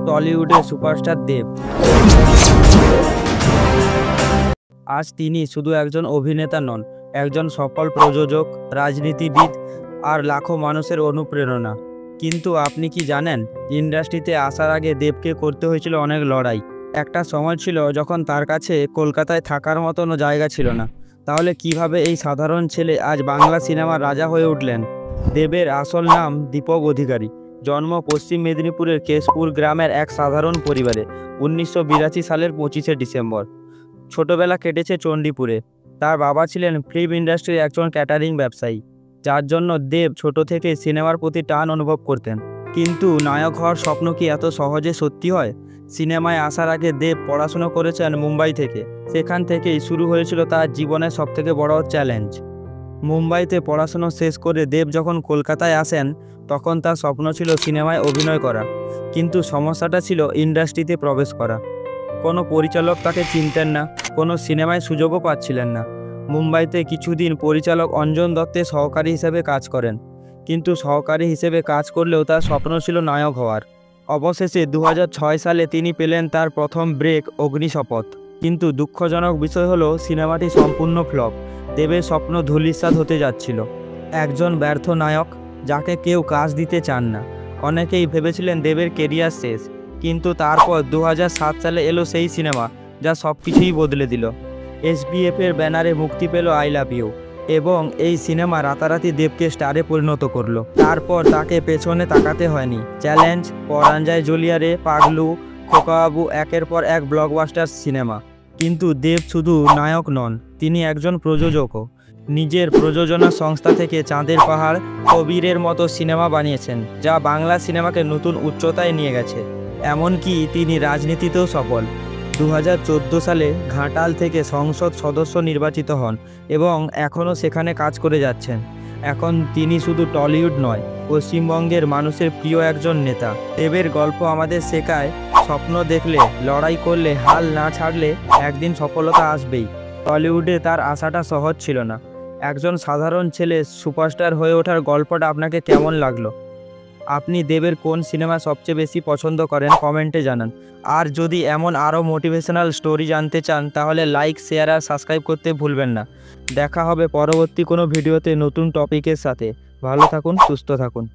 টলিউডের superstar দেব। আজ তিনি শুধু একজন অভিনেতা নন, একজন সফল প্রযোজক, রাজনীতিবিদ আর লাখো মানুষের অনুপ্রেরণা। কিন্তু আপনি কি জানেন, ইন্ডাস্ট্রিতে আসার আগে দেবকে করতে হয়েছিল অনেক লড়াই। একটা সময় ছিল যখন তার কাছে কলকাতায় থাকার মতনও জায়গা ছিল না। তাহলে কিভাবে এই সাধারণ ছেলে আজ বাংলা সিনেমার রাজা হয়ে উঠলেন? দেবের আসল নাম দীপক অধিকারী। জন্ম পশ্চিম মেদিনীপুরের কেশপুর গ্রামের এক সাধারণ পরিবারে 1982 সালের 25শে ডিসেম্বর। ছোটবেলা কেটেছে চণ্ডীপুরে। তার বাবা ছিলেন ফিল্ম ইন্ডাস্ট্রির একজন ক্যাটারিং ব্যবসায়ী, যার জন্য দেব ছোট থেকে সিনেমার প্রতি টান অনুভব করতেন। কিন্তু নায়ক হওয়ার স্বপ্ন কি এত সহজে সত্যি হয়? সিনেমায় আসার আগে দেব পড়াশুনো করেছেন মুম্বাই থেকে। সেখান থেকেই শুরু হয়েছিল তার জীবনের সবথেকে বড় চ্যালেঞ্জ। মুম্বাইতে পড়াশুনো শেষ করে দেব যখন কলকাতায় আসেন, তখন তার স্বপ্ন ছিল সিনেমায় অভিনয় করা। কিন্তু সমস্যাটা ছিল ইন্ডাস্ট্রিতে প্রবেশ করা। কোনো পরিচালক তাকে চিনতেন না, কোনো সিনেমায় সুযোগও পাচ্ছিলেন না। মুম্বাইতে কিছুদিন পরিচালক অঞ্জন দত্তের সহকারী হিসেবে কাজ করেন, কিন্তু সহকারী হিসেবে কাজ করলেও তার স্বপ্ন ছিল নায়ক হওয়ার। অবশেষে 2006 সালে তিনি পেলেন তার প্রথম ব্রেক, অগ্নিশপথ। কিন্তু দুঃখজনক বিষয় হলো সিনেমাটি সম্পূর্ণ ফ্লপ। দেবের স্বপ্ন ধূলিসাৎ হতে যাচ্ছিল। একজন ব্যর্থ নায়ক যাকে কেউ কাজ দিতে চান না। অনেকেই ভেবেছিলেন দেবের কেরিয়ার শেষ। কিন্তু তারপর 2007 সালে এলো সেই সিনেমা যা সব কিছুই বদলে দিল। SBF-এর ব্যানারে মুক্তি পেল আই লাভ ইউ, এবং এই সিনেমা রাতারাতি দেবকে স্টারে পরিণত করলো। তারপর তাকে পেছনে তাকাতে হয়নি। চ্যালেঞ্জ, পরাঞ্জয় জলিয়ারে, পাগলু, খোকাবাবু, একের পর এক ব্লকবাস্টার সিনেমা। কিন্তু দেব শুধু নায়ক নন, তিনি একজন প্রযোজকও। নিজের প্রযোজনা সংস্থা থেকে চাঁদের পাহাড়, কবিরের মতো সিনেমা বানিয়েছেন, যা বাংলা সিনেমাকে নতুন উচ্চতায় নিয়ে গেছে। এমনকি তিনি রাজনীতিতেও সফল। 2014 সালে ঘাটাল থেকে সংসদ সদস্য নির্বাচিত হন এবং এখনও সেখানে কাজ করে যাচ্ছেন। এখন তিনি শুধু টলিউড নয়, পশ্চিমবঙ্গের মানুষের প্রিয় একজন নেতা। দেবের গল্প আমাদের শেখায়, স্বপ্ন দেখলে, লড়াই করলে, হাল না ছাড়লে একদিন সফলতা আসবেই। টলিউডে তার আশাটা সহজ ছিল না। একজন সাধারণ ছেলে সুপারস্টার হয়ে ওঠার গল্পটা আপনাকে কেমন লাগলো? আপনি দেবের কোন সিনেমা সবচেয়ে বেশি পছন্দ করেন কমেন্টে জানান। আর যদি এমন আরও মোটিভেশনাল স্টোরি জানতে চান, তাহলে লাইক, শেয়ার আর সাবস্ক্রাইব করতে ভুলবেন না। দেখা হবে পরবর্তী কোনো ভিডিওতে নতুন টপিকের সাথে। ভালো থাকুন, সুস্থ থাকুন।